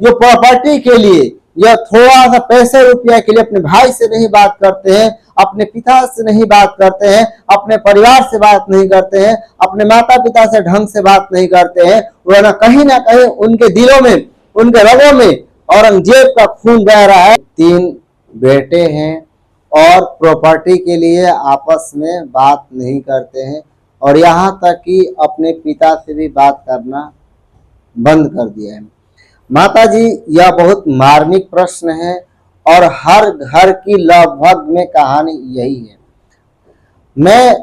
जो प्रॉपर्टी के लिए या थोड़ा सा पैसे रुपया के लिए अपने भाई से नहीं बात करते हैं, अपने पिता से नहीं बात करते हैं, अपने परिवार से बात नहीं करते हैं, अपने माता पिता से ढंग से बात नहीं करते हैं, वह ना कहीं उनके दिलों में, उनके रगों में औरंगजेब का खून बह रहा है। 3 बेटे हैं और प्रॉपर्टी के लिए आपस में बात नहीं करते हैं और यहाँ तक कि अपने पिता से भी बात करना बंद कर दिया है। माता जी, यह बहुत मार्मिक प्रश्न है और हर घर की लगभग में कहानी यही है। मैं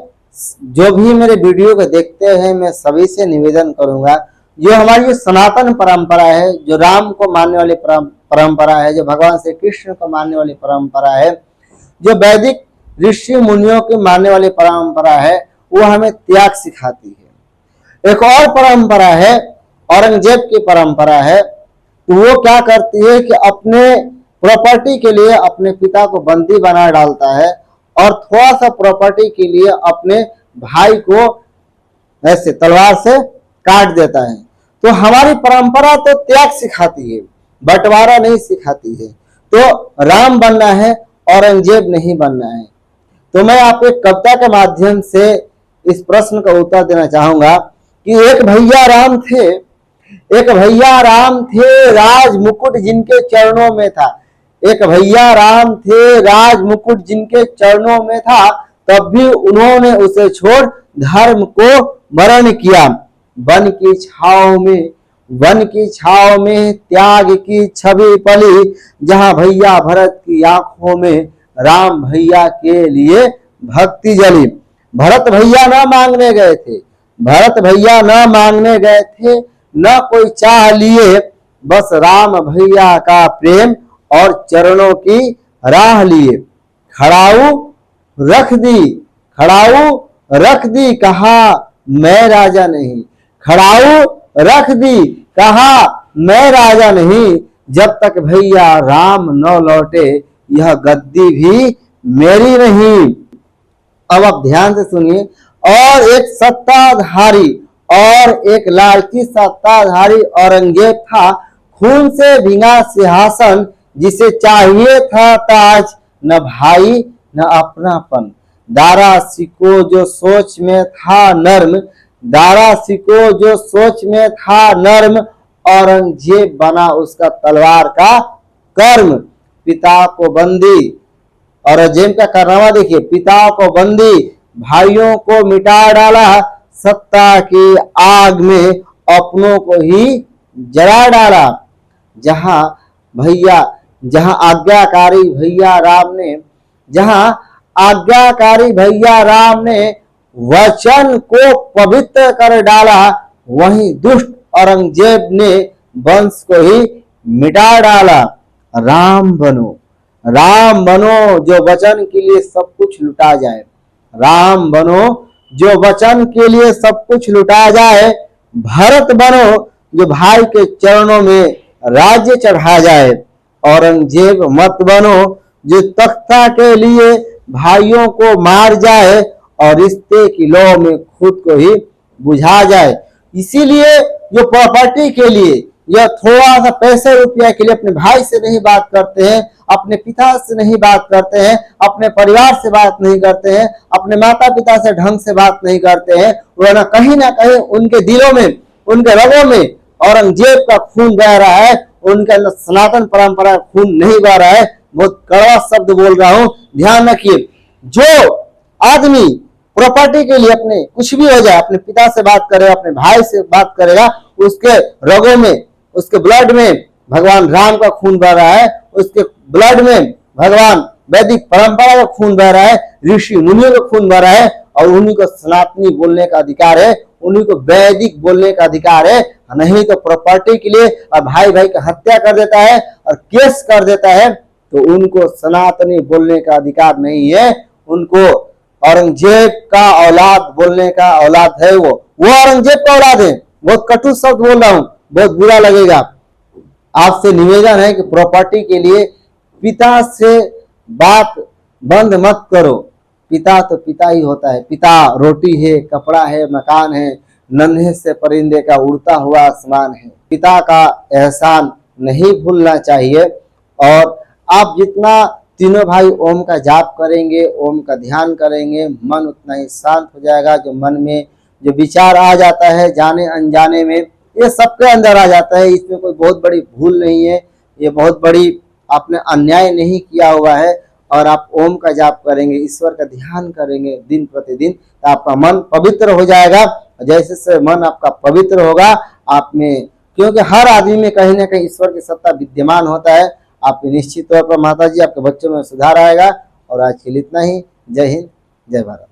जो भी मेरे वीडियो को देखते हैं, मैं सभी से निवेदन करूंगा, जो हमारी जो सनातन परंपरा है, जो राम को मानने वाली परंपरा है, जो भगवान श्री कृष्ण को मानने वाली परंपरा है, जो वैदिक ऋषि मुनियों की मानने वाली परंपरा है, वो हमें त्याग सिखाती है। एक और परंपरा है, औरंगजेब की परंपरा है, तो वो क्या करती है कि अपने प्रॉपर्टी के लिए अपने पिता को बंदी बना डालता है और थोड़ा सा प्रॉपर्टी के लिए अपने भाई को ऐसे तलवार से काट देता है। तो हमारी परंपरा तो त्याग सिखाती है, बंटवारा नहीं सिखाती है। तो राम बनना है, औरंगजेब नहीं बनना है। तो मैं आपको एक कविता के माध्यम से इस प्रश्न का उत्तर देना चाहूंगा कि एक भैया राम थे, एक भैया राम थे, राज मुकुट जिनके चरणों में था। एक भैया राम थे, राज मुकुट जिनके चरणों में था, तब भी उन्होंने उसे छोड़ धर्म को वरण किया। वन की छाव में, वन की छाव में त्याग की छवि पली, जहां भैया भरत की आंखों में राम भैया के लिए भक्ति जली। भरत भैया न मांगने गए थे, भरत भैया न मांगने गए थे, न कोई चाह लिए, बस राम भैया का प्रेम और चरणों की राह लिए। खड़ाऊ रख दी, खड़ाऊ रख दी, कहा मैं राजा नहीं। खड़ाऊ रख दी, कहा मैं राजा नहीं, जब तक भैया राम न लौटे यह गद्दी भी मेरी नहीं। अब आप ध्यान से सुनिए। और एक सत्ताधारी और एक लालची सत्ताधारी औरंगजेब था, खून से भींगा सिंहासन, जिसे चाहिए था ताज, न भाई न अपनापन। दारा सिको जो सोच में था नर्म, दारा सिको जो सोच में था नर्म, औरंगजेब बना उसका तलवार का कर्म। पिता को बंदी, औरंगजेब का कारनामा देखिए, पिता को बंदी, भाइयों को मिटा डाला, सत्ता की आग में अपनों को ही जला डाला। जहां भैया, जहां आज्ञाकारी भैया राम ने, जहां आज्ञाकारी भैया राम ने वचन को पवित्र कर डाला, वहीं दुष्ट औरंगजेब ने वंश को ही मिटा डाला। राम बनो, राम बनो, जो वचन के लिए सब कुछ लुटा जाए। राम बनो, जो वचन के लिए सब कुछ लुटा जाए। भरत बनो, जो भाई के चरणों में राज्य चढ़ा जाए। औरंगजेब मत बनो, जो तख्ता के लिए भाइयों को मार जाए और रिश्ते की लौ में खुद को ही बुझा जाए। इसीलिए जो प्रॉपर्टी के लिए या थोड़ा सा पैसे रुपया के लिए अपने भाई से नहीं बात करते हैं, अपने पिता से नहीं बात करते हैं, अपने परिवार से बात नहीं करते हैं, अपने माता पिता से ढंग से बात नहीं करते हैं, वह ना कहीं उनके दिलों में, उनके रगों में औरंगजेब का खून बह रहा है, उनके अंदर सनातन परंपरा का खून नहीं बह रहा है। बहुत कड़वा शब्द बोल रहा हूं, ध्यान रखिए। जो आदमी प्रॉपर्टी के लिए अपने कुछ भी हो जाए, अपने पिता से बात करेगा, अपने भाई से बात करेगा, उसके रगों में, उसके ब्लड में भगवान राम का खून बह रहा है, उसके ब्लड में भगवान वैदिक परंपरा का खून बह रहा है, ऋषि मुनियों का खून बह रहा है, और उन्हीं को सनातनी बोलने का अधिकार है, उन्हीं को वैदिक बोलने का अधिकार है। नहीं तो प्रॉपर्टी के लिए और भाई भाई की हत्या कर देता है और केस कर देता है, तो उनको सनातनी बोलने का अधिकार नहीं है। उनको औरंगजेब का औलाद बोलने का औलाद है, वो औरंगजेब का औलाद है। बहुत कटु शब्द बोल रहा हूं, बहुत बुरा लगेगा। आपसे निवेदन है कि प्रॉपर्टी के लिए पिता से बात बंद मत करो। पिता तो पिता ही होता है। पिता रोटी है, कपड़ा है, मकान है, नन्हे से परिंदे का उड़ता हुआ आसमान है। पिता का एहसान नहीं भूलना चाहिए। और आप जितना तीनों भाई ओम का जाप करेंगे, ओम का ध्यान करेंगे, मन उतना ही शांत हो जाएगा। जो मन में जो विचार आ जाता है जाने अनजाने में, ये सबके अंदर आ जाता है, इसमें कोई बहुत बड़ी भूल नहीं है, ये बहुत बड़ी आपने अन्याय नहीं किया हुआ है। और आप ओम का जाप करेंगे, ईश्वर का ध्यान करेंगे दिन प्रतिदिन, तो आपका मन पवित्र हो जाएगा। जैसे से मन आपका पवित्र होगा आप में, क्योंकि हर आदमी में कहीं ना कहीं ईश्वर की सत्ता विद्यमान होता है, आप निश्चित तौर पर माता जी आपके बच्चों में सुधार आएगा। और आज के लिए इतना ही। जय हिंद, जय भारत।